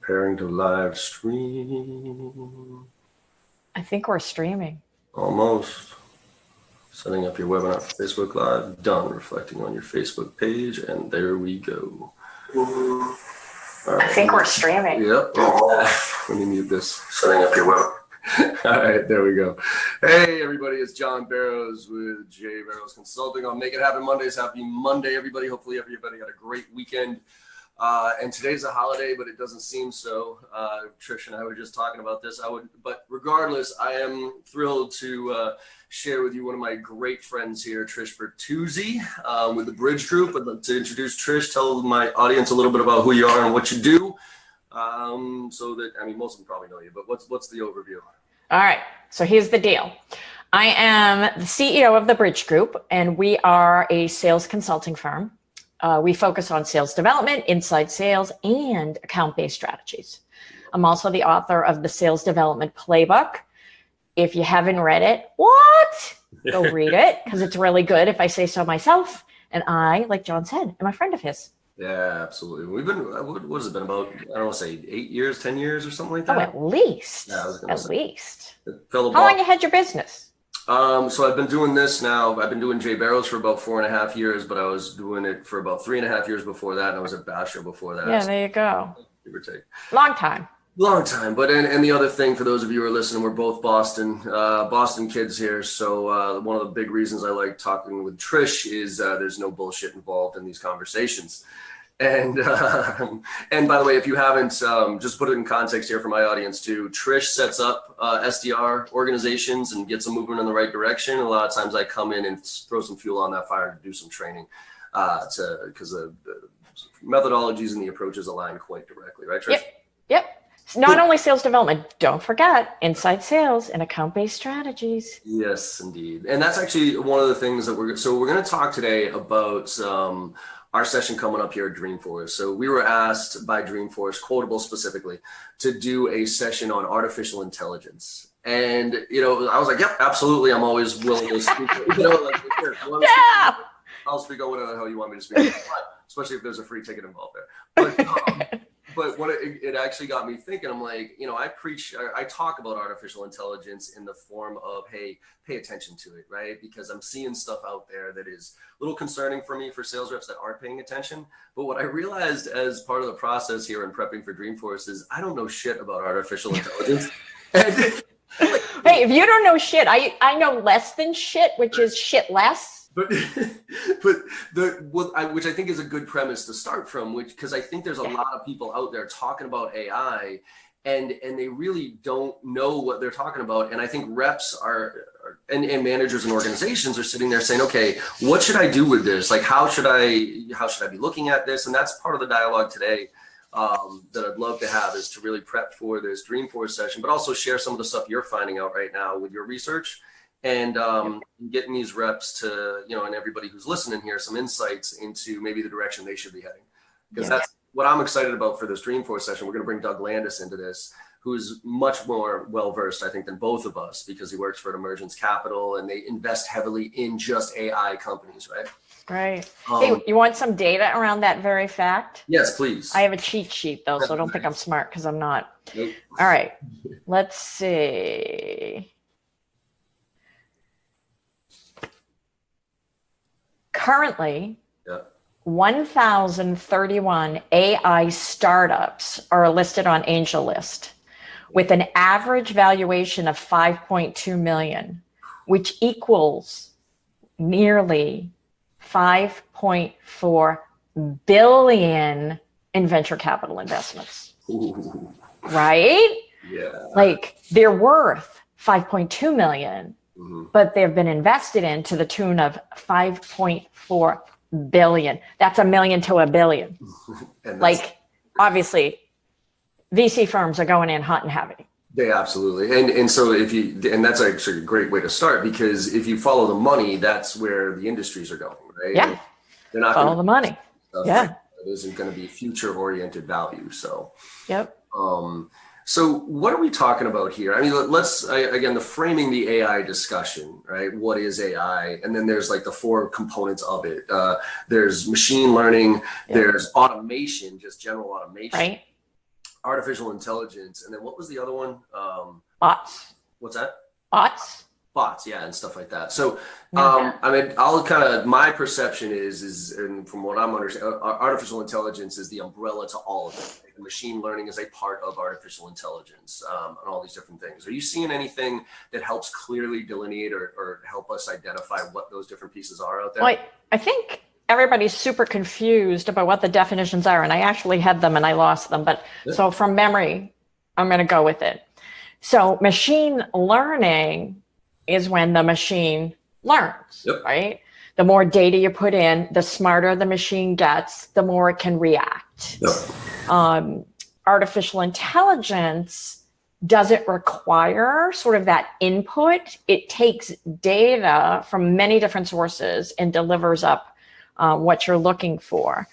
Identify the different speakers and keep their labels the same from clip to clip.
Speaker 1: Preparing to live stream.
Speaker 2: I think we're streaming.
Speaker 1: Almost. Setting up your webinar for Facebook Live. Done. Reflecting on your Facebook page. And there we go.
Speaker 2: All right. I think we're streaming.
Speaker 1: Yep. Let me mute this. Setting up your webinar. All right, there we go. Hey, everybody, it's John Barrows with J. Barrows Consulting on Make It Happen Mondays. Happy Monday, everybody. Hopefully everybody had a great weekend. And today's a holiday, but it doesn't seem so. Trish and I were just talking about this. But regardless, I am thrilled to share with you one of my great friends here, Trish Bertuzzi, with the Bridge Group. I'd like to introduce Trish, tell my audience a little bit about who you are and what you do. So that, I mean, most of them probably know you, but what's the overview?
Speaker 2: All right. So here's the deal. I am the CEO of the Bridge Group, and we are a sales consulting firm. We focus on sales development, inside sales, and account-based strategies. I'm also the author of the Sales Development Playbook. If you haven't read it, go read it, because it's really good, if I say so myself. And I, like John said, am a friend of his.
Speaker 1: Yeah, absolutely. We've been, what has it been about, I don't want to say 8 years, 10 years or something like that?
Speaker 2: Oh, at least.
Speaker 1: Yeah,
Speaker 2: at least. How
Speaker 1: How
Speaker 2: long you had your business?
Speaker 1: So I've been doing this now. I've been doing J. Barrows for about 4.5 years, but I was doing it for about 3.5 years before that. And I was at Basho before that.
Speaker 2: Yeah, there you go.
Speaker 1: Give or take.
Speaker 2: Long time.
Speaker 1: Long time. But and the other thing, for those of you who are listening, we're both Boston kids here. So one of the big reasons I like talking with Trish is there's no bullshit involved in these conversations. And by the way, if you haven't, just put it in context here for my audience too. Trish sets up SDR organizations and gets them moving in the right direction. A lot of times I come in and throw some fuel on that fire to do some training, because the methodologies and the approaches align quite directly, right, Trish?
Speaker 2: Yep. Not only sales development, don't forget inside sales and account-based strategies.
Speaker 1: Yes, indeed. And that's actually one of the things that we're going to talk today about. Our session coming up here at Dreamforce. So we were asked by Dreamforce, Quotable specifically, to do a session on artificial intelligence. And, I was like, yep, absolutely. I'm always willing to speak. Sure,
Speaker 2: yeah.
Speaker 1: I'll speak on whatever the hell you want me to speak, especially if there's a free ticket involved there. But what it actually got me thinking, I'm like, I talk about artificial intelligence in the form of, hey, pay attention to it, right? Because I'm seeing stuff out there that is a little concerning for me, for sales reps that aren't paying attention. But what I realized as part of the process here in prepping for Dreamforce is I don't know shit about artificial intelligence. Hey,
Speaker 2: if you don't know shit, I know less than shit, which is shit less.
Speaker 1: But which I think is a good premise to start from, because I think there's a lot of people out there talking about AI and they really don't know what they're talking about. And I think reps and managers and organizations are sitting there saying, okay, what should I do with this? Like, how should I be looking at this? And that's part of the dialogue today that I'd love to have, is to really prep for this Dreamforce session, but also share some of the stuff you're finding out right now with your research. And getting these reps to, and everybody who's listening here, some insights into maybe the direction they should be heading. Because that's what I'm excited about for this Dreamforce session. We're going to bring Doug Landis into this, who's much more well-versed, I think, than both of us, because he works for Emergence Capital and they invest heavily in just AI companies, right?
Speaker 2: Right. Hey, you want some data around that very fact?
Speaker 1: Yes, please.
Speaker 2: I have a cheat sheet, though, so don't think I'm smart, because I'm not. Nope. All right. Let's see. Currently, 1,031 AI startups are listed on Angel List with an average valuation of 5.2 million, which equals nearly 5.4 billion in venture capital investments.
Speaker 1: Ooh.
Speaker 2: Right?
Speaker 1: Yeah.
Speaker 2: Like, they're worth 5.2 million. But they've been invested in to the tune of 5.4 billion. That's a million to a billion. Like, obviously, VC firms are going in hot and heavy.
Speaker 1: They absolutely. And so and that's actually a great way to start, because if you follow the money, that's where the industries are going, right?
Speaker 2: Yeah.
Speaker 1: They're not
Speaker 2: follow the money. Yeah.
Speaker 1: Like, it isn't going to be future oriented value. So,
Speaker 2: yep.
Speaker 1: So what are we talking about here? I mean, again, the framing the AI discussion, right? What is AI? And then there's like the 4 components of it. There's machine learning, there's automation, just general automation.
Speaker 2: Right.
Speaker 1: artificial intelligence, and then what was the other one?
Speaker 2: Bots.
Speaker 1: What's that?
Speaker 2: Bots.
Speaker 1: Bots, yeah, and stuff like that. So,
Speaker 2: Yeah.
Speaker 1: I mean, my perception is, and from what I'm understanding, artificial intelligence is the umbrella to all of it. Like, machine learning is a part of artificial intelligence, and all these different things. Are you seeing anything that helps clearly delineate or help us identify what those different pieces are out there?
Speaker 2: Well, I think everybody's super confused about what the definitions are, and I actually had them and I lost them. But so from memory, I'm going to go with it. So machine learning is when the machine learns, right? The more data you put in, the smarter the machine gets, the more it can react. Artificial intelligence doesn't require sort of that input. It takes data from many different sources and delivers up what you're looking for.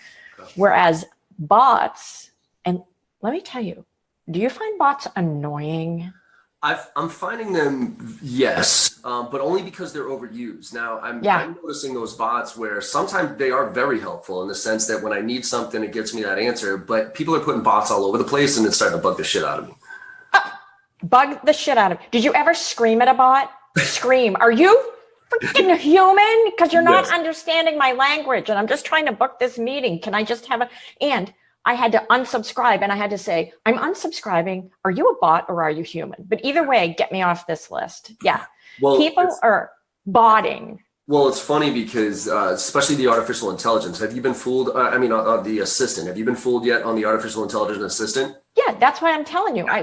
Speaker 2: Whereas bots, and let me tell you, do you find bots annoying?
Speaker 1: I'm finding them, yes, but only because they're overused. Now, I'm noticing those bots where sometimes they are very helpful in the sense that when I need something, it gets me that answer. But people are putting bots all over the place, and it's starting to bug the shit out of me.
Speaker 2: Bug the shit out of me. Did you ever scream at a bot? Scream. Are you freaking human? Because you're not understanding my language, and I'm just trying to book this meeting. Can I just have and I had to unsubscribe, and I had to say, I'm unsubscribing. Are you a bot or are you human? But either way, get me off this list. Yeah. Well, people are botting.
Speaker 1: Well, it's funny because especially the artificial intelligence. Have you been fooled? The assistant. Have you been fooled yet on the artificial intelligence assistant?
Speaker 2: Yeah, that's why I'm telling you. I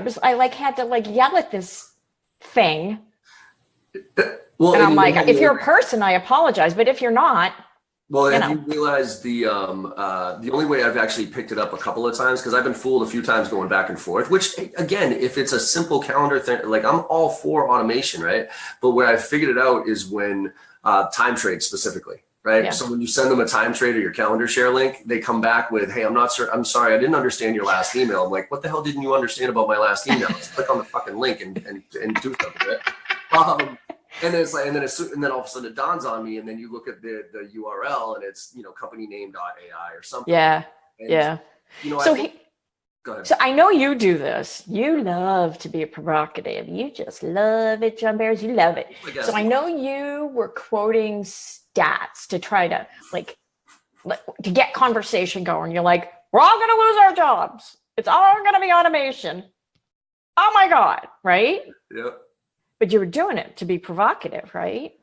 Speaker 2: had to yell at this thing. Well, and I'm like, if you're a person, I apologize. But if you're not,
Speaker 1: well, have you realized the only way I've actually picked it up a couple of times, because I've been fooled a few times going back and forth, which again, if it's a simple calendar thing, like I'm all for automation, right? But where I figured it out is when time trades specifically, right? Yeah. So when you send them a time trade or your calendar share link, they come back with, hey, I'm sorry, I didn't understand your last email. I'm like, what the hell didn't you understand about my last email? Let's click on the fucking link and do something, right? And then it's like, and then all of a sudden it dawns on me, and then you look at the URL and it's companyname.ai or something.
Speaker 2: Yeah,
Speaker 1: and,
Speaker 2: yeah.
Speaker 1: Go ahead.
Speaker 2: So I know you do this. You love to be provocative. You just love it, John Barrows. You love it. So I know you were quoting stats to try to to get conversation going. You're like, we're all going to lose our jobs. It's all going to be automation. Oh my God, right?
Speaker 1: Yep.
Speaker 2: But you were doing it to be provocative, right?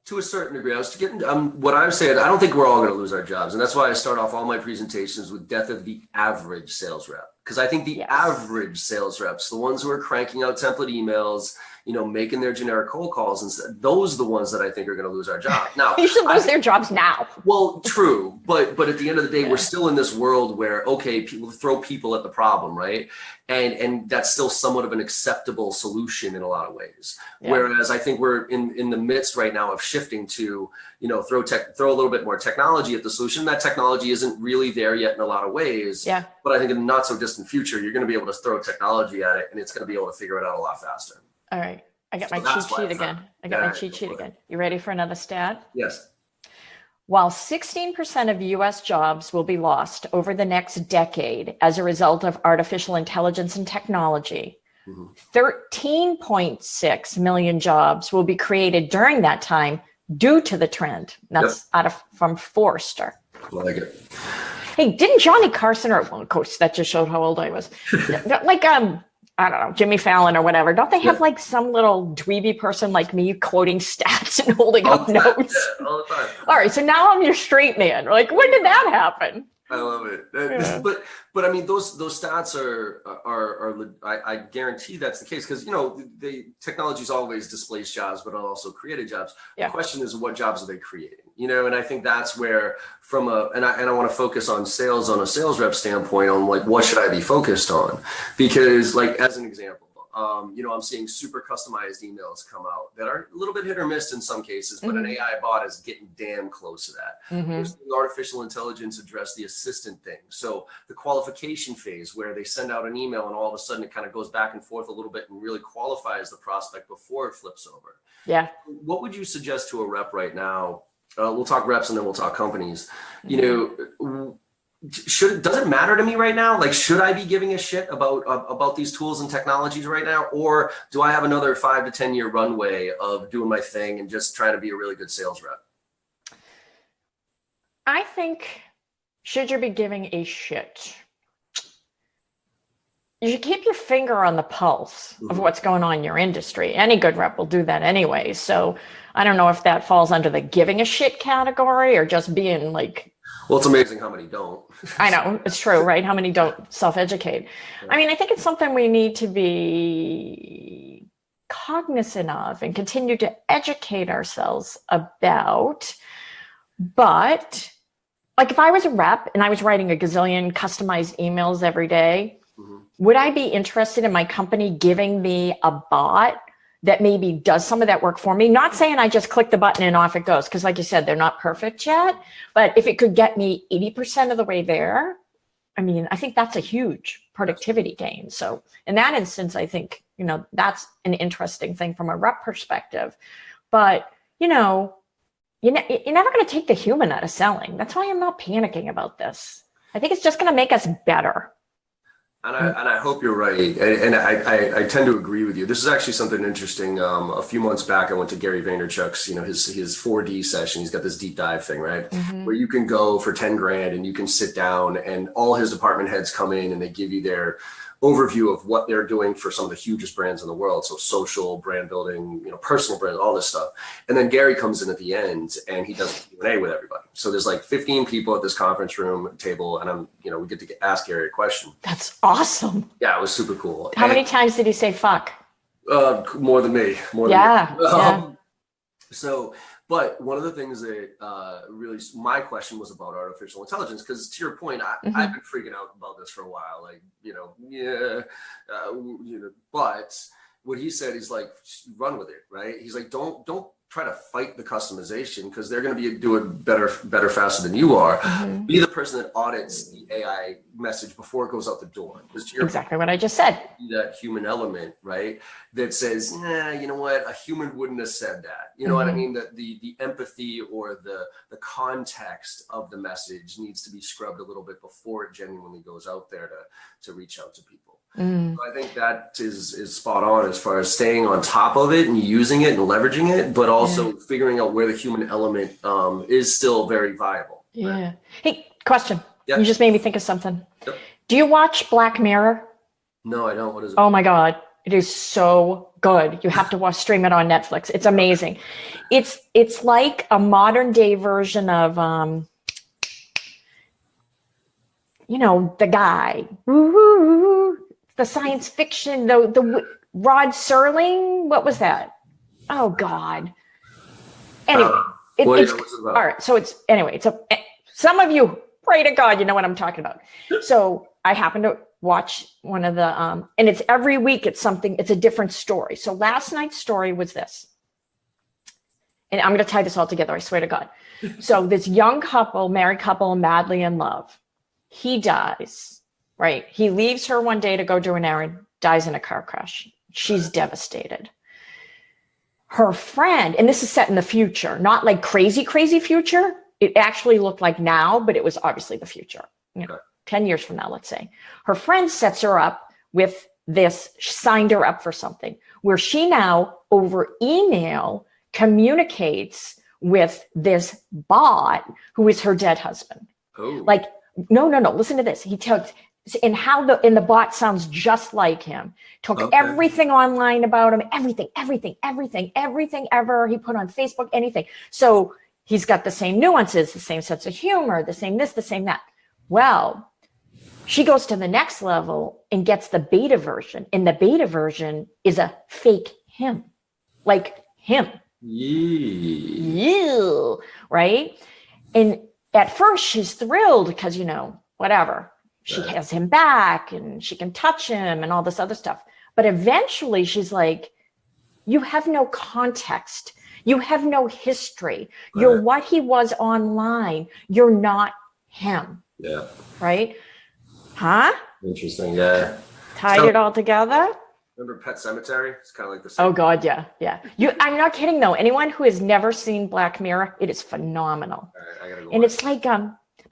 Speaker 1: To a certain degree. I was getting what I'm saying. I don't think we're all going to lose our jobs, and that's why I start off all my presentations with death of the average sales rep, because I think the average sales reps, the ones who are cranking out template emails, making their generic cold calls, and those are the ones that I think are going to lose our jobs. Now,
Speaker 2: you should lose their jobs now.
Speaker 1: Well, true, but at the end of the day, we're still in this world where people throw people at the problem, right? And that's still somewhat of an acceptable solution in a lot of ways. Yeah. Whereas I think we're in the midst right now of shifting to throw a little bit more technology at the solution. That technology isn't really there yet in a lot of ways.
Speaker 2: Yeah.
Speaker 1: But I think in the not so distant future, you're going to be able to throw technology at it, and it's going to be able to figure it out a lot faster.
Speaker 2: All right. I got my cheat sheet again. My cheat sheet again. You ready for another stat?
Speaker 1: Yes.
Speaker 2: While 16% of US jobs will be lost over the next decade as a result of artificial intelligence and technology, 13.6 million jobs will be created during that time due to the trend. That's from Forrester.
Speaker 1: I like it.
Speaker 2: Hey, didn't Johnny Carson, or coach, that just showed how old I was, I don't know, Jimmy Fallon or whatever, don't they have some little dweeby person like me quoting stats and holding up notes?
Speaker 1: Yeah, all the time.
Speaker 2: All right, so now I'm your straight man. When did that happen?
Speaker 1: I love it. But I mean, those stats are I guarantee that's the case, because the technology's always displaced jobs, but it also created jobs. Yeah. The question is, what jobs are they creating? And I think that's where and I want to focus on sales on a sales rep standpoint on what should I be focused on? Because as an example, I'm seeing super customized emails come out that are a little bit hit or miss in some cases, but an AI bot is getting damn close to that. We're seeing artificial intelligence address the assistant thing. So the qualification phase, where they send out an email and all of a sudden it kind of goes back and forth a little bit and really qualifies the prospect before it flips over.
Speaker 2: Yeah.
Speaker 1: What would you suggest to a rep right now? We'll talk reps and then we'll talk companies. does it matter to me right now? Like, should I be giving a shit about these tools and technologies right now? Or do I have another 5 to 10 year runway of doing my thing and just trying to be a really good sales rep?
Speaker 2: I think, should you be giving a shit? You should keep your finger on the pulse of what's going on in your industry. Any good rep will do that anyway. So I don't know if that falls under the giving a shit category or just being like.
Speaker 1: Well, it's amazing how many don't.
Speaker 2: I know, it's true, right? How many don't self-educate? Yeah. I mean, I think it's something we need to be cognizant of and continue to educate ourselves about. But like if I was a rep and I was writing a gazillion customized emails every day, would I be interested in my company giving me a bot that maybe does some of that work for me? Not saying I just click the button and off it goes, because like you said, they're not perfect yet. But if it could get me 80% of the way there, I mean, I think that's a huge productivity gain. So in that instance, I think, that's an interesting thing from a rep perspective. But, you're never going to take the human out of selling. That's why I'm not panicking about this. I think it's just going to make us better.
Speaker 1: And I hope you're right. And I tend to agree with you. This is actually something interesting. A few months back, I went to Gary Vaynerchuk's, his 4D session. He's got this deep dive thing, right? Mm-hmm. Where you can go for 10 grand and you can sit down and all his department heads come in and they give you their overview of what they're doing for some of the hugest brands in the world. So social, brand building, personal brand, all this stuff. And then Gary comes in at the end and he does a Q&A with everybody. So there's like 15 people at this conference room table and we get to ask Gary a question.
Speaker 2: That's awesome.
Speaker 1: Yeah, it was super cool.
Speaker 2: How many times did he say fuck?
Speaker 1: More than me.
Speaker 2: Yeah.
Speaker 1: But one of the things that really, my question was about artificial intelligence, because to your point, I've been freaking out about this for a while. Like, but what he said is like, run with it, right? He's like, don't try to fight the customization because they're going to be doing better, faster than you are. Mm-hmm. Be the person that audits the AI message before it goes out the door.
Speaker 2: Exactly what I just said.
Speaker 1: That human element, right? That says, you know what? A human wouldn't have said that. You know what I mean? That the empathy or the context of the message needs to be scrubbed a little bit before it genuinely goes out there to reach out to people. So I think that is spot on as far as staying on top of it and using it and leveraging it, but also figuring out where the human element is still very viable.
Speaker 2: Yeah.
Speaker 1: Right?
Speaker 2: Hey, question.
Speaker 1: Yeah.
Speaker 2: You just made me think of something.
Speaker 1: Yep.
Speaker 2: Do you watch Black Mirror?
Speaker 1: No, I don't. What is it?
Speaker 2: Oh my God. It is so good. You have to stream it on Netflix. It's amazing. It's like a modern day version of, The Guy. The science fiction, the Rod Serling. What was that? Oh God. Anyway, it's all right. So it's some of you, pray to God, you know what I'm talking about. So I happen to watch one of the, and it's every week. It's a different story. So last night's story was this, and I'm going to tie this all together. I swear to God. So this young couple, married couple, madly in love. He dies. Right. He leaves her one day to go do an errand, dies in a car crash. She's devastated. Her friend, and this is set in the future, not like crazy, crazy future. It actually looked like now, but it was obviously the future. 10 years from now, let's say. Her friend sets her up with this, signed her up for something where she now over email communicates with this bot who is her dead husband.
Speaker 1: Oh.
Speaker 2: Like, no. Listen to this. He tells, and the bot sounds just like him. Took everything online about him, everything ever he put on Facebook, anything. So he's got the same nuances, the same sense of humor, the same this, the same that. Well, she goes to the next level and gets the beta version. And the beta version is a fake him, like him.
Speaker 1: Yeah.
Speaker 2: Right? And at first she's thrilled because, whatever. She has him back and she can touch him and all this other stuff. But eventually she's like, you have no context. You have no history. You're what he was online. You're not him.
Speaker 1: Yeah.
Speaker 2: Right? Huh?
Speaker 1: Interesting. Yeah.
Speaker 2: Tied it all together.
Speaker 1: Remember Pet Sematary? It's kind of like the same.
Speaker 2: Oh God. Yeah. I'm not kidding though. Anyone who has never seen Black Mirror, it is phenomenal.
Speaker 1: All right, I gotta go
Speaker 2: and it's like,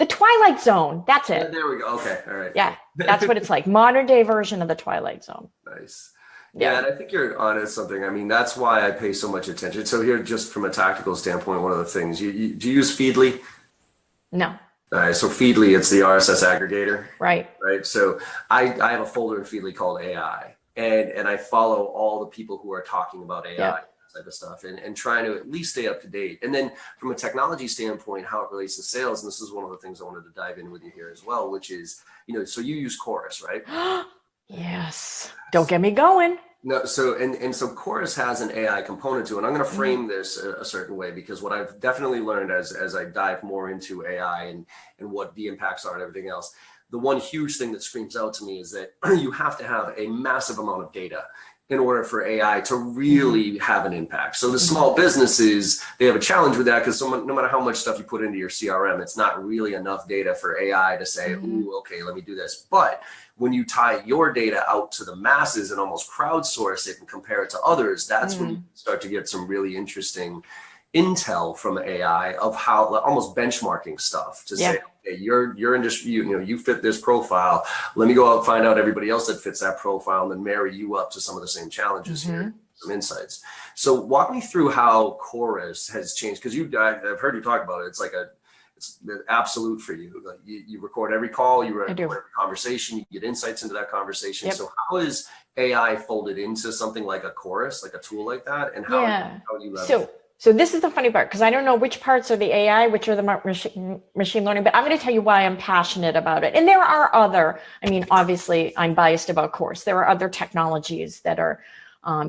Speaker 2: The Twilight Zone. That's it.
Speaker 1: There we go. Okay. All right.
Speaker 2: Yeah. That's what it's like. Modern day version of the Twilight Zone.
Speaker 1: Nice.
Speaker 2: Yeah.
Speaker 1: Yeah, and I think you're onto something. I mean, that's why I pay so much attention. So here, just from a tactical standpoint, one of the things, do you use Feedly?
Speaker 2: No.
Speaker 1: All right, so Feedly, it's the RSS aggregator.
Speaker 2: Right.
Speaker 1: Right. So I have a folder in Feedly called AI, and I follow all the people who are talking about AI.
Speaker 2: Yep.
Speaker 1: Type of stuff and trying to at least stay up to date. And then from a technology standpoint, how it relates to sales, and this is one of the things I wanted to dive in with you here as well, which is, so you use Chorus, right?
Speaker 2: Yes. Don't get me going.
Speaker 1: No, so so Chorus has an AI component to it. And I'm going to frame this a certain way, because what I've definitely learned as I dive more into AI and what the impacts are and everything else, the one huge thing that screams out to me is that you have to have a massive amount of data in order for AI to really have an impact. So the small businesses, they have a challenge with that, because no matter how much stuff you put into your CRM, it's not really enough data for AI to say, ooh, okay, let me do this. But when you tie your data out to the masses and almost crowdsource it and compare it to others, that's when you start to get some really interesting intel from AI of how, almost benchmarking stuff to say, okay, your industry, you fit this profile. Let me go out and find out everybody else that fits that profile and then marry you up to some of the same challenges here, some insights. So walk me through how Chorus has changed, because I've heard you talk about it. It's like it's absolute for you. Like you record every call, you record every conversation, you get insights into that conversation. Yep. So how is AI folded into something like a Chorus, like a tool like that, and how you leverage it?
Speaker 2: So this is the funny part, because I don't know which parts are the AI, which are the machine learning, but I'm going to tell you why I'm passionate about it. And there are obviously I'm biased about Chorus. There are other technologies that are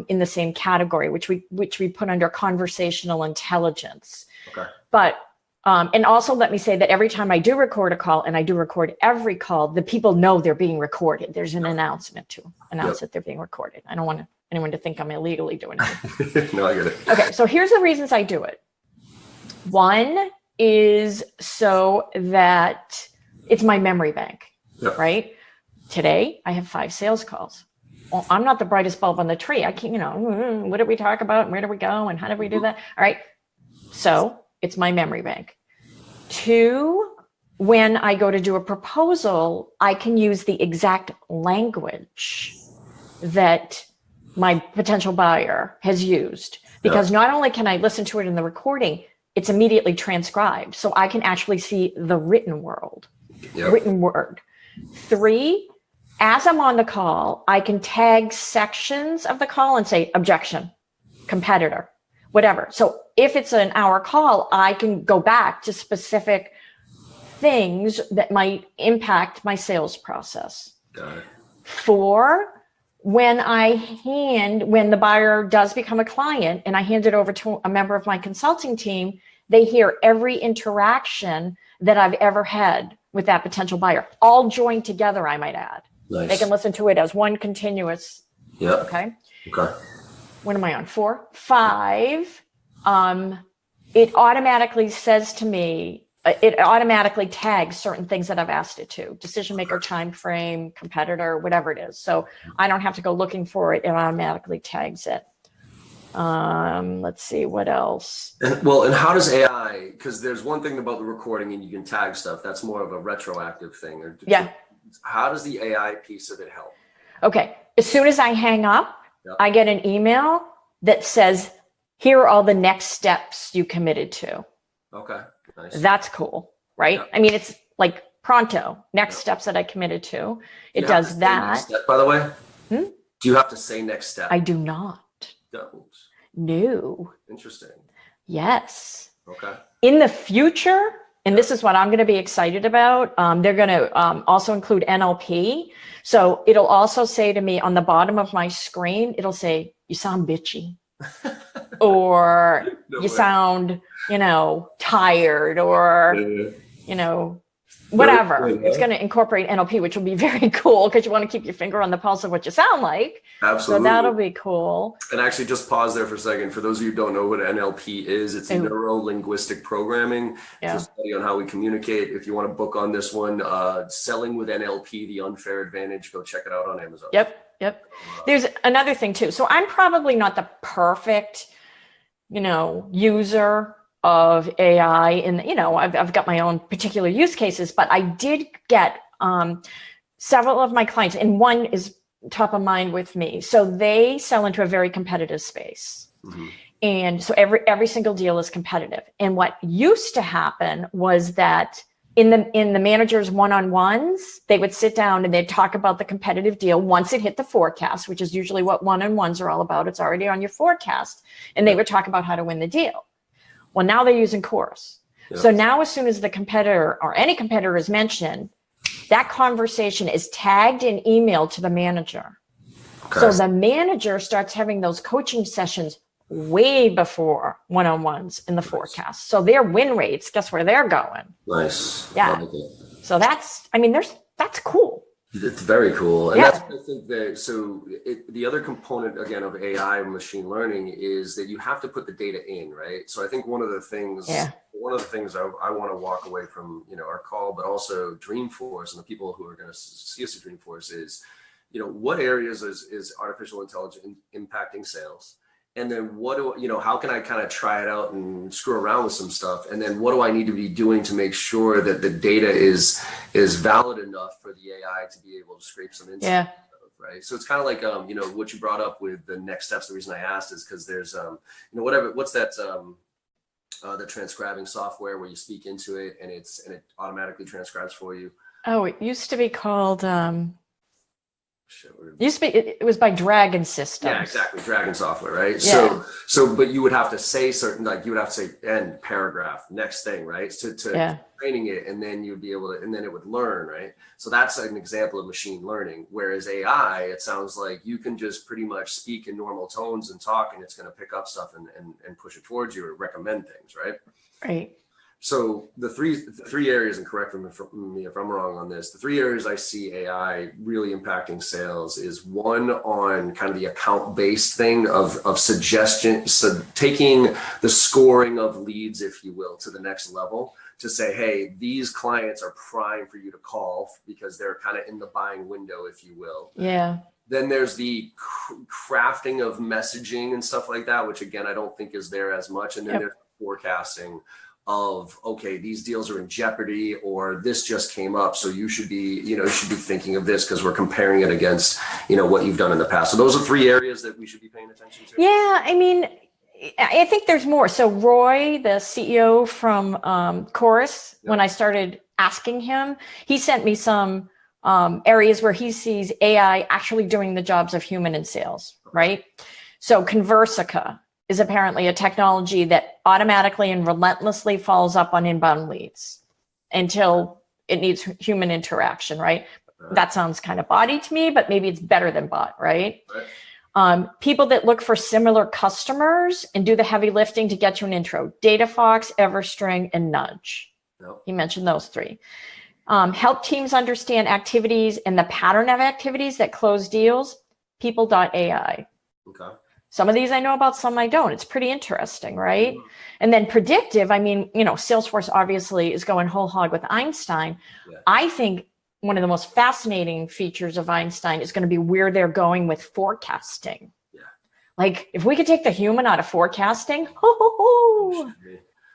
Speaker 2: in the same category, which we put under conversational intelligence. Okay. But and also let me say that every time I do record a call, and I do record every call, the people know they're being recorded. There's an announcement to announce that they're being recorded. I don't want anyone to think I'm illegally doing it.
Speaker 1: No, I get it.
Speaker 2: Okay, so here's the reasons I do it. One is so that it's my memory bank, right? Today, I have 5 sales calls. Well, I'm not the brightest bulb on the tree. I can't, what did we talk about? And where did we go? And how did we do that? All right. So it's my memory bank. 2, when I go to do a proposal, I can use the exact language that my potential buyer has used, because not only can I listen to it in the recording, it's immediately transcribed. So I can actually see the written word. 3, as I'm on the call, I can tag sections of the call and say objection, competitor, whatever. So if it's an hour call, I can go back to specific things that might impact my sales process.
Speaker 1: Got it.
Speaker 2: 4, when the buyer does become a client and I hand it over to a member of my consulting team, they hear every interaction that I've ever had with that potential buyer, all joined together, I might add.
Speaker 1: Nice.
Speaker 2: They can listen to it as one continuous.
Speaker 1: Yeah.
Speaker 2: Okay.
Speaker 1: Okay.
Speaker 2: What am I on? 4, 5. It automatically says to me, it automatically tags certain things that I've asked it to: decision maker, time frame, competitor, whatever it is. So I don't have to go looking for it. It automatically tags it. Let's see what else.
Speaker 1: And how does AI, because there's one thing about the recording and you can tag stuff, that's more of a retroactive thing. How does the AI piece of it help? Okay.
Speaker 2: As soon as I hang up, I get an email that says, here are all the next steps you committed to.
Speaker 1: Okay. Nice.
Speaker 2: That's cool, right? Yeah. I mean, it's like pronto, next steps that I committed to. It does that.
Speaker 1: Next step, by the way? Do you have to say next step?
Speaker 2: I do not.
Speaker 1: Don't.
Speaker 2: No.
Speaker 1: Interesting.
Speaker 2: Yes.
Speaker 1: Okay.
Speaker 2: In the future, and this is what I'm going to be excited about, they're going to also include NLP. So it'll also say to me on the bottom of my screen, it'll say, you sound bitchy. Or you sound, tired, or, whatever. It's going to incorporate NLP, which will be very cool, because you want to keep your finger on the pulse of what you sound like.
Speaker 1: Absolutely.
Speaker 2: So that'll be cool.
Speaker 1: And actually, just pause there for a second. For those of you who don't know what NLP is, it's neuro-linguistic programming. It's a study on how we communicate. If you want to book on this one, Selling with NLP, The Unfair Advantage, go check it out on Amazon.
Speaker 2: Yep. There's another thing too. So I'm probably not the perfect, user of AI, and I've got my own particular use cases, but I did get several of my clients, and one is top of mind with me. So they sell into a very competitive space. Mm-hmm. And so every single deal is competitive. And what used to happen was that in the managers' one-on-ones, they would sit down and they'd talk about the competitive deal once it hit the forecast, which is usually what one-on-ones are all about. It's already on your forecast. And they would talk about how to win the deal. Well, now they're using Chorus. Yep. So now as soon as the competitor or any competitor is mentioned, that conversation is tagged and emailed to the manager. Okay. So the manager starts having those coaching sessions way before one-on-ones in the forecast. So their win rates, guess where they're going?
Speaker 1: Nice.
Speaker 2: Yeah. So that's cool.
Speaker 1: It's very cool. And that's what I think the other component, again, of AI and machine learning is that you have to put the data in, right? So I think one of the things I want to walk away from, our call, but also Dreamforce and the people who are going to see us at Dreamforce is, what areas is artificial intelligence impacting sales? And then how can I kind of try it out and screw around with some stuff? And then what do I need to be doing to make sure that the data is valid enough for the AI to be able to scrape some insight? Yeah. Right. So it's kind of like, what you brought up with the next steps. The reason I asked is because there's, what's that, the transcribing software where you speak into it and it automatically transcribes for you.
Speaker 2: Oh, it used to be called, it was by Dragon Systems.
Speaker 1: Yeah, exactly. Dragon software, right? Yeah. So, but you would have to say you would have to say end paragraph, next thing, right? To training it, and then you'd be able to, and then it would learn, right? So that's an example of machine learning. Whereas AI, it sounds like you can just pretty much speak in normal tones and talk, and it's going to pick up stuff and push it towards you or recommend things, right?
Speaker 2: Right.
Speaker 1: So the three areas, and correct me if I'm wrong on this, the three areas I see AI really impacting sales is one on kind of the account-based thing of suggestion, so taking the scoring of leads, if you will, to the next level to say, hey, these clients are prime for you to call because they're kind of in the buying window, if you will.
Speaker 2: Yeah.
Speaker 1: Then there's the crafting of messaging and stuff like that, which again, I don't think is there as much. And then there's forecasting of, okay, these deals are in jeopardy, or this just came up, so you should be thinking of this because we're comparing it against, what you've done in the past. So those are three areas that we should be paying attention to.
Speaker 2: Yeah, I mean, I think there's more. So Roy, the CEO from Chorus, when I started asking him, he sent me some areas where he sees AI actually doing the jobs of human in sales, right? So Conversica is apparently a technology that automatically and relentlessly follows up on inbound leads until it needs human interaction, right? That sounds kind of botty to me, but maybe it's better than bot, right? People that look for similar customers and do the heavy lifting to get you an intro. DataFox, Everstring, and Nudge. He mentioned those three. Help teams understand activities and the pattern of activities that close deals. People.ai.
Speaker 1: Okay.
Speaker 2: Some of these I know about, some I don't. It's pretty interesting, right? Mm-hmm. And then predictive, I mean, Salesforce obviously is going whole hog with Einstein. Yeah. I think one of the most fascinating features of Einstein is going to be where they're going with forecasting. Yeah. Like if we could take the human out of forecasting, wouldn't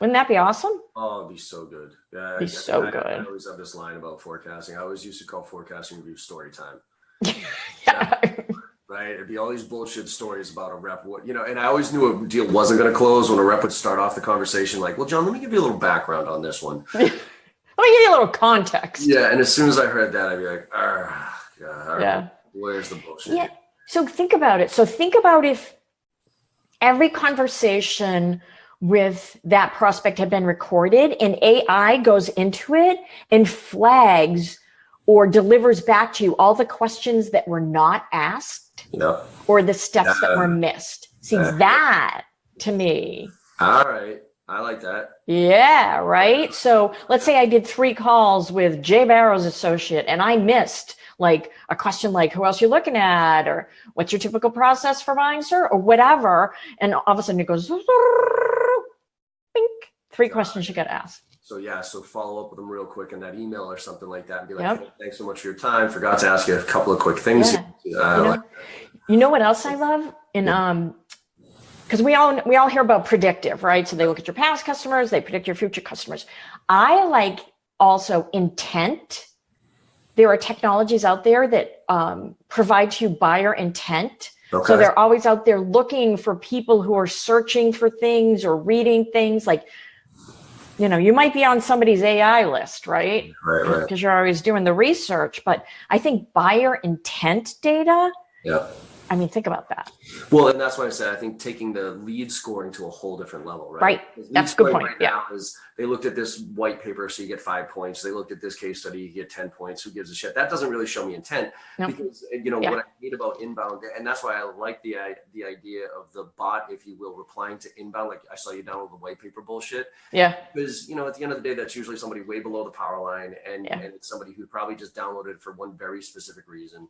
Speaker 2: that be awesome?
Speaker 1: Oh, it'd be so good. Yeah,
Speaker 2: it'd be so good.
Speaker 1: I always have this line about forecasting. I always used to call forecasting review story time.
Speaker 2: Yeah.
Speaker 1: Right, it'd be all these bullshit stories about a rep, and I always knew a deal wasn't going to close when a rep would start off the conversation like, well, John, let me give you a little background on this one.
Speaker 2: Let me give you a little context.
Speaker 1: Yeah, and as soon as I heard that, I'd be like, God, where's the bullshit?
Speaker 2: Yeah, so think about it. So think about if every conversation with that prospect had been recorded and AI goes into it and flags or delivers back to you all the questions that were not asked.
Speaker 1: Yep.
Speaker 2: Or the steps that were missed. See, that to me.
Speaker 1: All right. I like that.
Speaker 2: Yeah, right. So let's say I did 3 calls with Jay Barrows associate and I missed like a question like, who else you looking at? Or what's your typical process for buying, sir? Or whatever. And all of a sudden it goes, bink, 3 questions you got to ask.
Speaker 1: So follow up with them real quick in that email or something like that and be like, hey, thanks so much for your time. Forgot to ask you a couple of quick things.
Speaker 2: You know what else I love? In because we all hear about predictive, right? So they look at your past customers, they predict your future customers. I like also intent. There are technologies out there that provide to you buyer intent.
Speaker 1: Okay.
Speaker 2: So they're always out there looking for people who are searching for things or reading things. Like, you might be on somebody's AI list, right?
Speaker 1: Right.
Speaker 2: Because you're always doing the research. But I think buyer intent data,
Speaker 1: Yeah.
Speaker 2: I mean, think about that.
Speaker 1: Well, and that's why I said I think taking the lead scoring to a whole different level, right?
Speaker 2: Right. That's a good point.
Speaker 1: Right now is they looked at this white paper, so you get 5 points. They looked at this case study, you get 10 points. Who gives a shit? That doesn't really show me intent because what I hate about inbound, and that's why I like the idea of the bot, if you will, replying to inbound. Like I saw you download the white paper bullshit.
Speaker 2: Yeah.
Speaker 1: Because at the end of the day, that's usually somebody way below the power line, and it's somebody who probably just downloaded it for one very specific reason.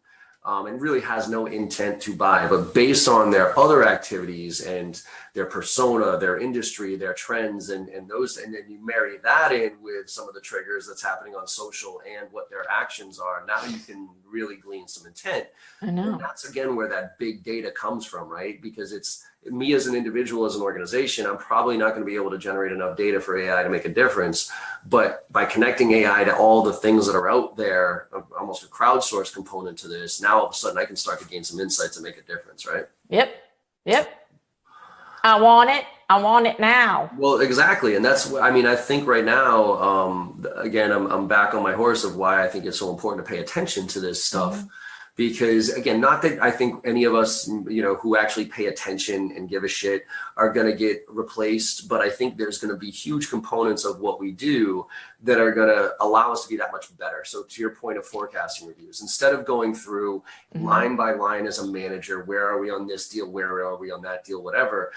Speaker 1: And really has no intent to buy, but based on their other activities and their persona, their industry, their trends, and those, and then you marry that in with some of the triggers that's happening on social and what their actions are. Now you can really glean some intent.
Speaker 2: I know.
Speaker 1: And that's again where that big data comes from, right? Because it's me as an individual, as an organization, I'm probably not going to be able to generate enough data for AI to make a difference. But by connecting AI to all the things that are out there, almost a crowdsourced component to this, now all of a sudden I can start to gain some insights and make a difference, right?
Speaker 2: Yep. I want it now.
Speaker 1: Well, exactly. And that's, I think right now, again, I'm back on my horse of why I think it's so important to pay attention to this stuff. Mm-hmm. Because again, not that I think any of us, who actually pay attention and give a shit are going to get replaced, but I think there's going to be huge components of what we do that are going to allow us to be that much better. So to your point of forecasting reviews, instead of going through line by line as a manager, where are we on this deal? Where are we on that deal? Whatever.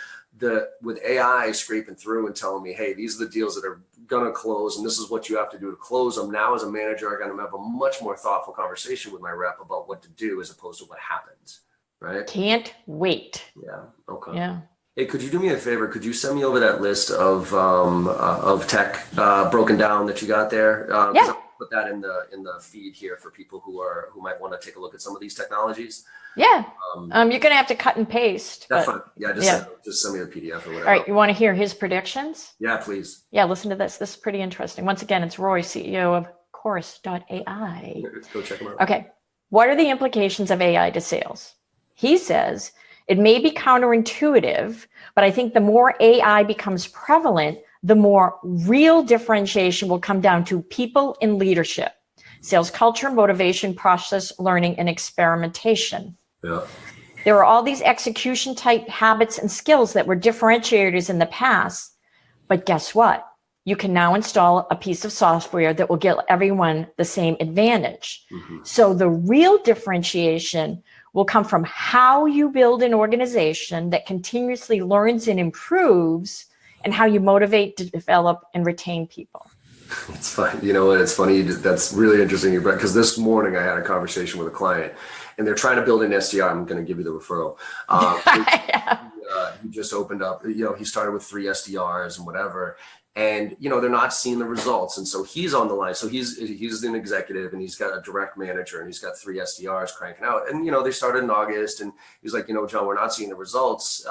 Speaker 1: With AI scraping through and telling me, hey, these are the deals that are going to close, and this is what you have to do to close them. Now, as a manager, I'm going to have a much more thoughtful conversation with my rep about what to do as opposed to what happens. Right?
Speaker 2: Can't wait.
Speaker 1: Yeah. Okay.
Speaker 2: Yeah.
Speaker 1: Hey, could you do me a favor? Could you send me over that list of tech broken down that you got there?
Speaker 2: Yeah.
Speaker 1: I'll put that in the feed here for people who might want to take a look at some of these technologies.
Speaker 2: Yeah. You're gonna have to cut and paste.
Speaker 1: That's fine. Yeah, just send me the PDF or whatever.
Speaker 2: All right. You want to hear his predictions?
Speaker 1: Yeah, please.
Speaker 2: Yeah, listen to this. This is pretty interesting. Once again, it's Roy, CEO of Chorus.ai.
Speaker 1: Go check him out.
Speaker 2: Okay. What are the implications of AI to sales? He says it may be counterintuitive, but I think the more AI becomes prevalent, the more real differentiation will come down to people in leadership, sales culture, motivation, process, learning, and experimentation.
Speaker 1: Yeah.
Speaker 2: There are all these execution type habits and skills that were differentiators in the past, but guess what? You can now install a piece of software that will give everyone the same advantage. Mm-hmm. So the real differentiation will come from how you build an organization that continuously learns and improves, and how you motivate, develop, and retain people.
Speaker 1: It's fine. You know what? It's funny. That's really interesting. Because this morning I had a conversation with a client, and they're trying to build an SDR. I'm going to give you the referral. He just opened up. He started with 3 SDRs and whatever. And, they're not seeing the results. And so he's on the line. So he's an executive, and he's got a direct manager, and he's got 3 SDRs cranking out. And, they started in August, and he's like, John, we're not seeing the results.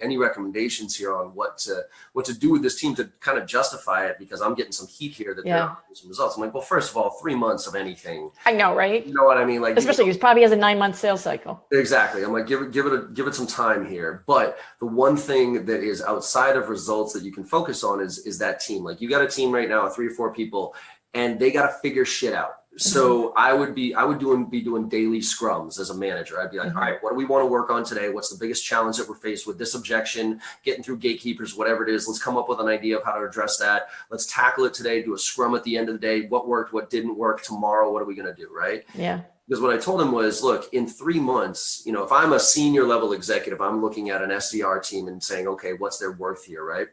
Speaker 1: Any recommendations here on what to do with this team to kind of justify it? Because I'm getting some heat here that they're not getting some results. I'm like, well, first of all, 3 months of anything.
Speaker 2: I know, right?
Speaker 1: You know what I mean? Like,
Speaker 2: especially he probably has a 9-month sales cycle.
Speaker 1: Exactly. I'm like, give it some time here. But the one thing that is outside of results that you can focus on is that team. Like, you got a team right now of 3 or 4 people, and they got to figure shit out. So I would be doing daily scrums as a manager. I'd be like, all right, what do we want to work on today? What's the biggest challenge that we're faced with? This objection, getting through gatekeepers, whatever it is. Let's come up with an idea of how to address that. Let's tackle it today. Do a scrum at the end of the day. What worked? What didn't work? Tomorrow, what are we going to do? Right?
Speaker 2: Yeah.
Speaker 1: Because what I told him was, look, in 3 months, if I'm a senior level executive, I'm looking at an SDR team and saying, okay, what's their worth here, right?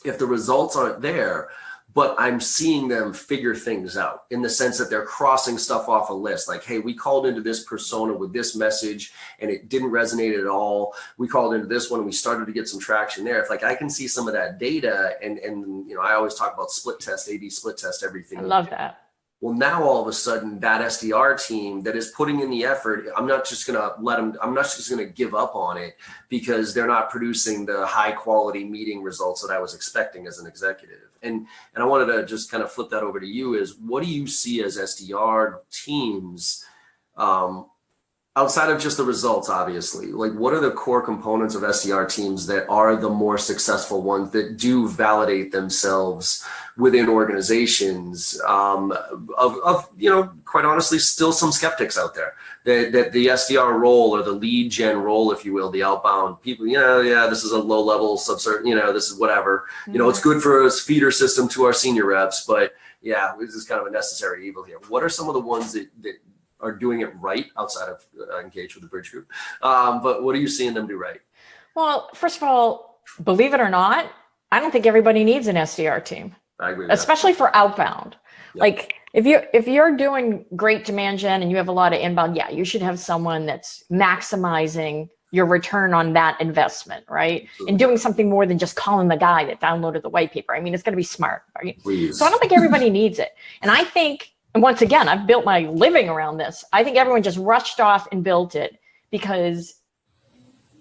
Speaker 1: If the results aren't there, but I'm seeing them figure things out in the sense that they're crossing stuff off a list. Like, hey, we called into this persona with this message and it didn't resonate at all. We called into this one and we started to get some traction there. If I can see some of that data and I always talk about split test, A/B split test everything.
Speaker 2: I love that.
Speaker 1: Well, now all of a sudden that SDR team that is putting in the effort, I'm not just going to give up on it because they're not producing the high quality meeting results that I was expecting as an executive. And I wanted to just kind of flip that over to you is what do you see as SDR teams, outside of just the results, obviously, like what are the core components of SDR teams that are the more successful ones that do validate themselves within organizations, of quite honestly, still some skeptics out there that the SDR role or the lead gen role, if you will, the outbound people, this is a low level this is whatever, it's good for a feeder system to our senior reps, but yeah, this is kind of a necessary evil here. What are some of the ones that are doing it right outside of engage with the bridge group? But what are you seeing them do right?
Speaker 2: Well, first of all, believe it or not, I don't think everybody needs an SDR team.
Speaker 1: I agree with
Speaker 2: especially for outbound. Yep. Like if you're doing great demand gen and you have a lot of inbound, yeah, you should have someone that's maximizing your return on that investment, right? Absolutely. And doing something more than just calling the guy that downloaded the white paper. I mean, it's going to be smart, right?
Speaker 1: Please.
Speaker 2: So I don't think everybody needs it. And I think, and once again, I've built my living around this. I think everyone just rushed off and built it because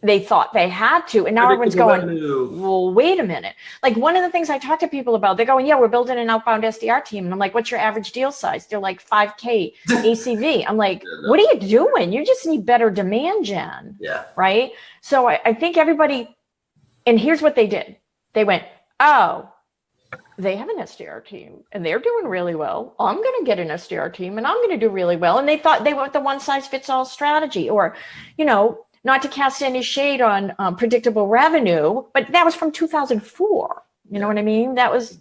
Speaker 2: they thought they had to. And now everyone's going, well, wait a minute. Like one of the things I talk to people about, they're going, yeah, we're building an outbound SDR team. And I'm like, what's your average deal size? They're like 5K ACV. I'm like, what are you doing? You just need better demand gen.
Speaker 1: Yeah.
Speaker 2: Right. So I think everybody, and here's what they did. They went, oh, they have an SDR team and they're doing really well. I'm going to get an SDR team and I'm going to do really well. And they thought they went the one size fits all strategy, or, not to cast any shade on predictable revenue, but that was from 2004. You know what I mean? That was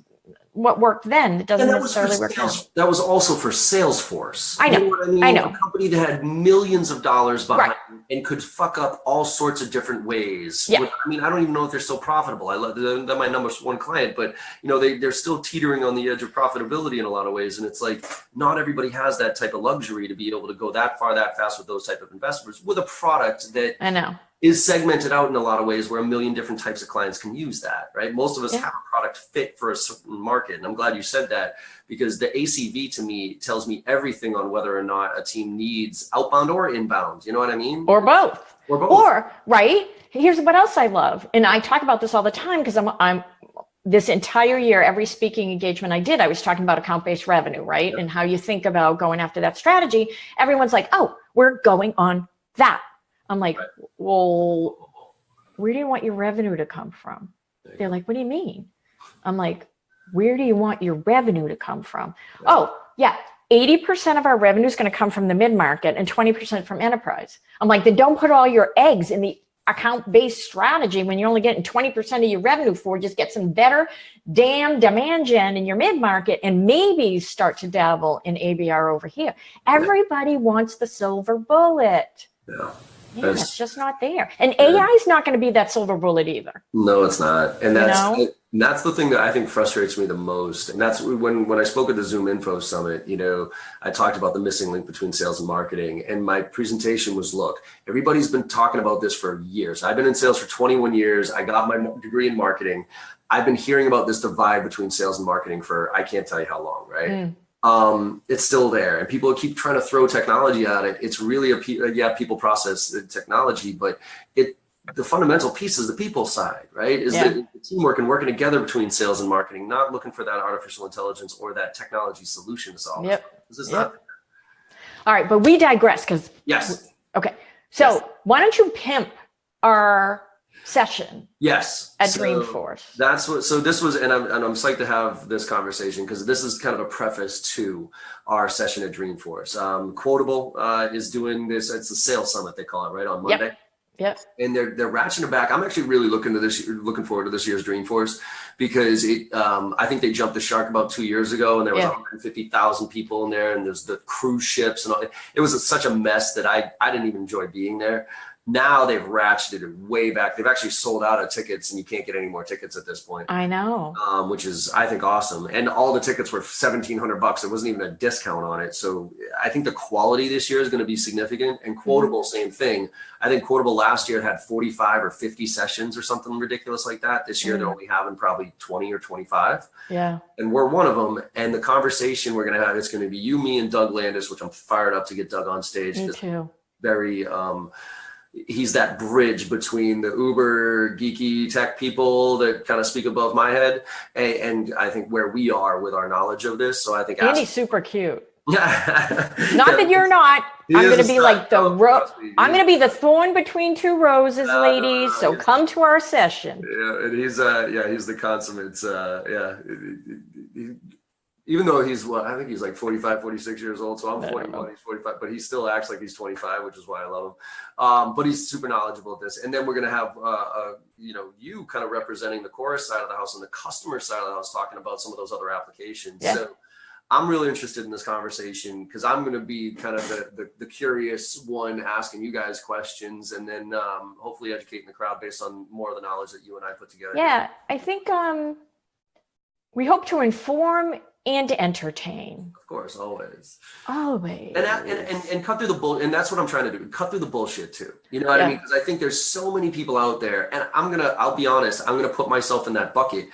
Speaker 2: what worked then. It doesn't necessarily work now.
Speaker 1: That was also for Salesforce.
Speaker 2: I know.
Speaker 1: You know what I mean?
Speaker 2: I know.
Speaker 1: A company that had millions of dollars behind and could fuck up all sorts of different ways.
Speaker 2: Yeah.
Speaker 1: I don't even know if they're still profitable. They're my number one client, but they're still teetering on the edge of profitability in a lot of ways. And it's like, not everybody has that type of luxury to be able to go that far, that fast with those type of investors with a product that
Speaker 2: I know
Speaker 1: is segmented out in a lot of ways where a million different types of clients can use that, right? Most of us have a product fit for a certain market. And I'm glad you said that because the ACV to me tells me everything on whether or not a team needs outbound or inbound. You know what I mean?
Speaker 2: Or both. Or, right? Here's what else I love. And I talk about this all the time because I'm this entire year, every speaking engagement I did, I was talking about account-based revenue, right? Yep. And how you think about going after that strategy. Everyone's like, oh, we're going on that. I'm like, well, where do you want your revenue to come from? They're like, what do you mean? I'm like, where do you want your revenue to come from? Yeah. Oh, yeah, 80% of our revenue is going to come from the mid-market and 20% from enterprise. I'm like, then don't put all your eggs in the account-based strategy when you're only getting 20% of your revenue for. Just get some better damn demand gen in your mid-market and maybe start to dabble in ABR over here. Everybody wants the silver bullet.
Speaker 1: Yeah.
Speaker 2: Yeah, it's just not there. And AI is not going to be that silver bullet either.
Speaker 1: No, it's not. And that's the thing that I think frustrates me the most. And that's when I spoke at the Zoom Info Summit, I talked about the missing link between sales and marketing. And my presentation was, look, everybody's been talking about this for years. I've been in sales for 21 years. I got my degree in marketing. I've been hearing about this divide between sales and marketing for, I can't tell you how long, right? It's still there, and people keep trying to throw technology at it. It's really people process technology, but the fundamental piece is the people side, right? Is the teamwork and working together between sales and marketing, not looking for that artificial intelligence or that technology solution to solve it. Not.
Speaker 2: All right, but we digress because okay. So why don't you pimp our session?
Speaker 1: Yes.
Speaker 2: At Dreamforce.
Speaker 1: That's what. So this was, and I'm psyched to have this conversation because this is kind of a preface to our session at Dreamforce. Quotable is doing this. It's the sales summit they call it, right, on Monday.
Speaker 2: Yep.
Speaker 1: And they're ratcheting it back. I'm actually really looking forward to this year's Dreamforce because I think they jumped the shark about 2 years ago, and there was 150,000 people in there, and there's the cruise ships and all. It was such a mess that I didn't even enjoy being there. Now they've ratcheted it way back. They've actually sold out of tickets, and you can't get any more tickets at this point.
Speaker 2: I know.
Speaker 1: Which is, I think, awesome. And all the tickets were $1,700. There wasn't even a discount on it. So I think the quality this year is going to be significant. And Quotable, same thing. I think Quotable last year had 45 or 50 sessions or something ridiculous like that. This year they're only having probably 20 or 25.
Speaker 2: Yeah.
Speaker 1: And we're one of them. And the conversation we're going to have, it's going to be you, me, and Doug Landis, which I'm fired up to get Doug on stage.
Speaker 2: Me too.
Speaker 1: Very, he's that bridge between the uber geeky tech people that kind of speak above my head and I think where we are with our knowledge of this. So I think
Speaker 2: Andy's super cute.
Speaker 1: Yeah.
Speaker 2: Not that you're not. I'm going to be like I'm going to be the thorn between two roses, ladies. So come to our session.
Speaker 1: Yeah, and he's the consummate. Even though he's I think he's like 45, 46 years old. So I'm 41, he's 45, but he still acts like he's 25, which is why I love him. But he's super knowledgeable at this. And then we're going to have, you kind of representing the chorus side of the house and the customer side of the house, talking about some of those other applications. Yeah. So I'm really interested in this conversation because I'm going to be kind of the curious one asking you guys questions and then hopefully educating the crowd based on more of the knowledge that you and I put together.
Speaker 2: Yeah, I think we hope to inform and to entertain.
Speaker 1: Of course, always.
Speaker 2: Always.
Speaker 1: And cut through the bull. And that's what I'm trying to do. Cut through the bullshit too. You know what I mean? Because I think there's so many people out there, and I'll be honest, I'm gonna put myself in that bucket.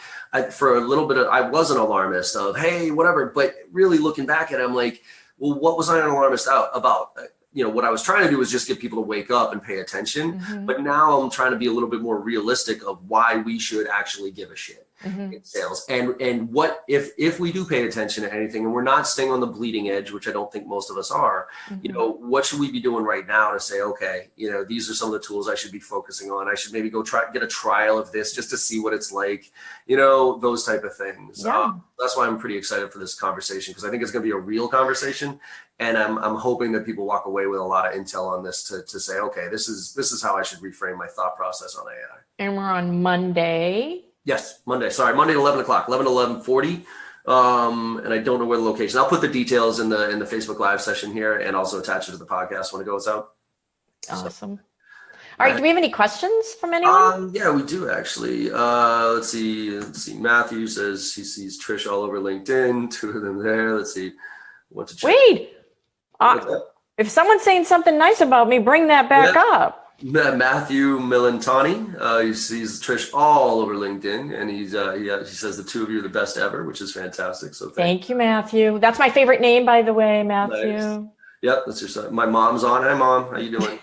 Speaker 1: For a little bit I was an alarmist of, hey, whatever. But really looking back at it, I'm like, well, what was I an alarmist about? What I was trying to do was just get people to wake up and pay attention. But now I'm trying to be a little bit more realistic of why we should actually give a shit in sales. And what if we do pay attention to anything and we're not staying on the bleeding edge, which I don't think most of us are, what should we be doing right now to say, okay, these are some of the tools I should be focusing on. I should maybe go get a trial of this just to see what it's like, those type of things.
Speaker 2: Yeah.
Speaker 1: That's why I'm pretty excited for this conversation because I think it's going to be a real conversation. And I'm hoping that people walk away with a lot of intel on this to say, okay, this is how I should reframe my thought process on AI.
Speaker 2: And we're on Monday.
Speaker 1: Yes, Monday. Sorry, Monday at 11 o'clock, 11 to 11:40. And I don't know where the location. I'll put the details in the Facebook Live session here and also attach it to the podcast when it goes out.
Speaker 2: Awesome. All right. Do we have any questions from anyone?
Speaker 1: Yeah, we do actually. Let's see. Matthew says he sees Trish all over LinkedIn. 2 of them there. Let's see. What to check.
Speaker 2: Wait. If someone's saying something nice about me, bring that back up.
Speaker 1: Matthew Milantani, he sees Trish all over LinkedIn, and he says the 2 of you are the best ever, which is fantastic. So
Speaker 2: thank you, Matthew. That's my favorite name, by the way, Matthew.
Speaker 1: Nice. Yep, that's your son. My mom's on. Hi, Mom. How you doing?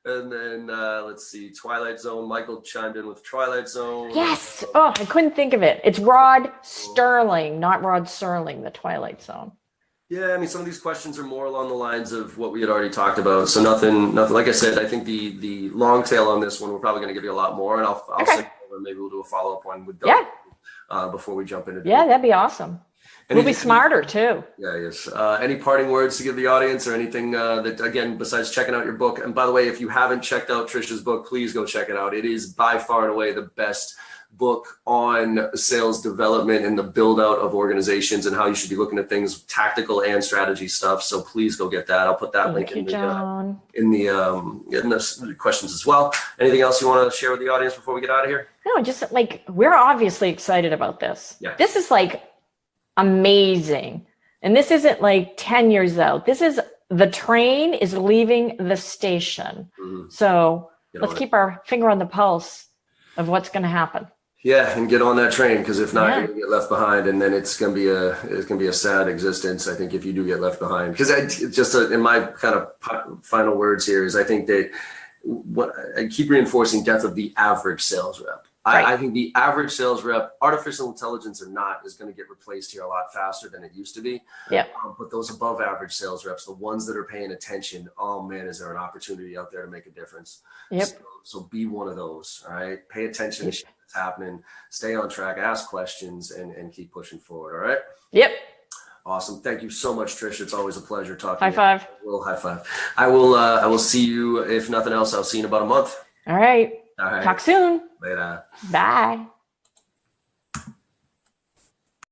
Speaker 1: And then let's see, Twilight Zone. Michael chimed in with Twilight Zone.
Speaker 2: Yes. Oh, I couldn't think of it. It's Rod Sterling, not Rod Serling, the Twilight Zone.
Speaker 1: Yeah, I mean, some of these questions are more along the lines of what we had already talked about. So nothing. Like I said, I think the long tail on this one, we're probably going to give you a lot more, and I'll say maybe we'll do a follow up one with Doug before we jump into.
Speaker 2: Yeah, that'd be awesome. We'll be smarter too.
Speaker 1: Yeah, yes. Any parting words to give the audience or anything that, again, besides checking out your book? And by the way, if you haven't checked out Trish's book, please go check it out. It is by far and away the best book on sales development and the build out of organizations and how you should be looking at things, tactical and strategy stuff. So please go get that. I'll put that link in the questions as well. Anything else you want to share with the audience before we get out of here?
Speaker 2: No, just like, we're obviously excited about this. Yeah. This is like amazing. And this isn't like 10 years out. This is the train is leaving the station. So let's keep our finger on the pulse of what's going to happen.
Speaker 1: Yeah, and get on that train, because if not, you're gonna get left behind, and then it's gonna be a sad existence. I think if you do get left behind, because in my kind of final words here is I think that what I keep reinforcing death of the average sales rep. Right. I think the average sales rep, artificial intelligence or not, is going to get replaced here a lot faster than it used to be.
Speaker 2: Yeah.
Speaker 1: But those above average sales reps, the ones that are paying attention, oh man, is there an opportunity out there to make a difference?
Speaker 2: Yep.
Speaker 1: So be one of those. All right. Pay attention to shit that's happening. Stay on track. Ask questions and keep pushing forward. All right.
Speaker 2: Yep.
Speaker 1: Awesome. Thank you so much, Trish. It's always a pleasure talking.
Speaker 2: High five.
Speaker 1: Well, high five. I will see you. If nothing else, I'll see you in about a month.
Speaker 2: All right.
Speaker 1: All right.
Speaker 2: Talk soon.
Speaker 1: Later.
Speaker 2: Bye.